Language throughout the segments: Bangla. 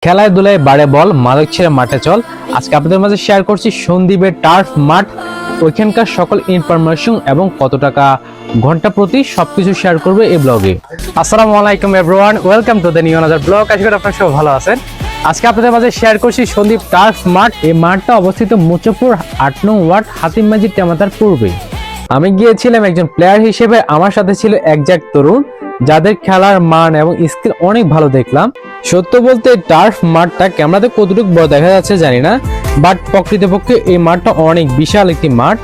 খেলায় দুলায় বাড়ে বল, মাদক ছেড়ে মাঠে চল। আজকে আপনাদের মাঝে শেয়ার করছি সন্দ্বীপের টার্ফ মাঠ, ওইখানকার সকল ইনফরমেশন এবং কত টাকা ঘন্টা প্রতি সবকিছু শেয়ার করবে এই ব্লগে। আসসালামু আলাইকুম everyone, welcome to the new another blog. আশা করি আপনারা সবাই ভালো আছেন। আজকে আপনাদের মাঝে শেয়ার করছি সন্দ্বীপ টার্ফ মাঠ। এই মাঠটা অবস্থিত মুচপুর ৮ নং ওয়ার্ড হাতিমবাজি টেমাতার পূর্বে। আমি গিয়েছিলাম একজন প্লেয়ার হিসেবে, আমার সাথে ছিল একজাক তরুণ যাদের খেলার মান এবং স্কিল অনেক ভালো দেখলাম। সত্য বলতে টার্ফ মাঠটা ক্যামেরাতে কতটুকু বড় দেখা যাচ্ছে জানি না, বাট প্রকৃতপক্ষে এই মাঠটা অনেক বিশাল একটি মাঠ।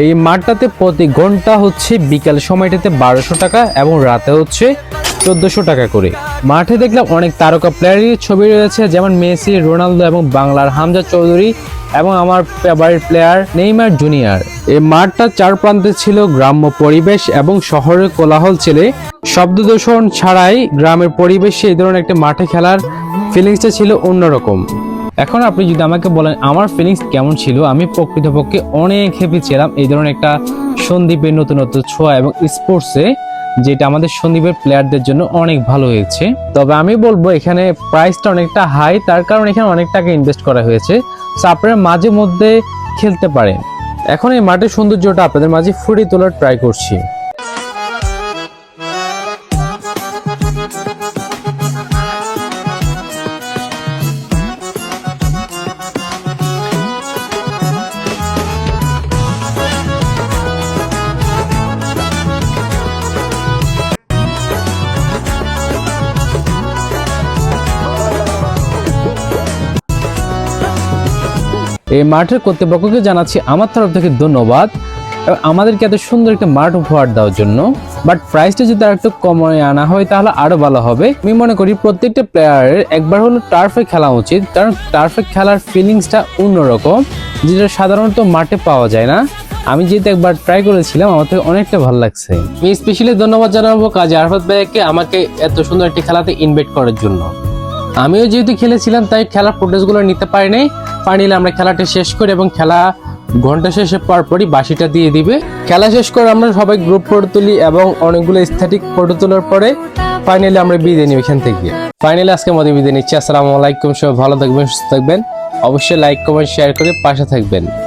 এই মাঠটাতে প্রতি ঘন্টা হচ্ছে বিকাল সময়টাতে 1200 টাকা এবং রাতে হচ্ছে 1400 টাকা করে। মাঠে দেখলাম অনেক তারকা প্লেয়ারের ছবি রয়েছে, যেমন মেসি, রোনালদো এবং বাংলার হামজা চৌধুরী এবং আমার ফেভারিট প্লেয়ার নেইমার জুনিয়র। এই মাঠটা চার প্রান্তে ছিল গ্রাম্য পরিবেশ এবং শহরের কোলাহল ছিল। শব্দ দূষণ ছাড়াই গ্রামের পরিবেশে এই ধরনের একটা মাঠে খেলার ফিলিংসটা ছিল অন্যরকম। এখন আপনি যদি আমাকে বলেন আমার ফিলিংস কেমন ছিল, আমি প্রকৃতপক্ষে অনেক হ্যাপি ছিলাম এই ধরনের একটা সন্দ্বীপের নতুনত্ব ছোঁয়া এবং স্পোর্টসে, যেটা আমাদের সন্দ্বীপের প্লেয়ারদের জন্য অনেক ভালো হয়েছে। তবে আমি বলবো এখানে প্রাইসটা অনেকটা হাই, তার কারণ এখানে অনেক টাকা ইনভেস্ট করা হয়েছে, সো আপনারা মাঝে মধ্যে খেলতে পারেন। এখন এই মাঠের সৌন্দর্যটা আপনাদের মাঝে ফুটিয়ে তোলার ট্রাই করছি। এই মাঠের কর্তৃপক্ষকে জানাচ্ছি আমার তরফ থেকে ধন্যবাদ এবং আমাদেরকে এত সুন্দর একটা মাঠ উপহার দেওয়ার জন্য। বাট প্রাইসটা যদি আর একটু কমে আনা হয় তাহলে আরো ভালো হবে। আমি মনে করি প্রত্যেকটা প্লেয়ারের একবার হলো টার্ফে খেলা উচিত, কারণ টার্ফে খেলার ফিলিংসটা অন্যরকম, যেটা সাধারণত মাঠে পাওয়া যায় না। আমি যেহেতু একবার ট্রাই করেছিলাম, আমার থেকে অনেকটা ভালো লাগছে। আমি স্পেশালি ধন্যবাদ জানাবো কাজী আরাফাত ভাইকে আমাকে এত সুন্দর একটি খেলাতে ইনভাইট করার জন্য। আমিও যেহেতু খেলেছিলাম তাই খেলার ফুটেজগুলো নিতে পারিনি। ফাইনালি আমরা খেলাটা শেষ করি এবং খেলা ঘন্টা শেষে পরপরই বাঁশিটা দিয়ে দিবে। খেলা শেষ করে আমরা সবাই গ্রুপ ফটো তুলি এবং অনেকগুলো স্থেটিক ফটো তোলার পরে ফাইনালি আমরা বিদায় নিই এখান থেকে। ফাইনালি আজকে আমাদের বিদায় নিচ্ছি। আসসালামু আলাইকুম, সবাই ভালো থাকবেন, সুস্থ থাকবেন, অবশ্যই লাইক কমেন্ট শেয়ার করে পাশে থাকবেন।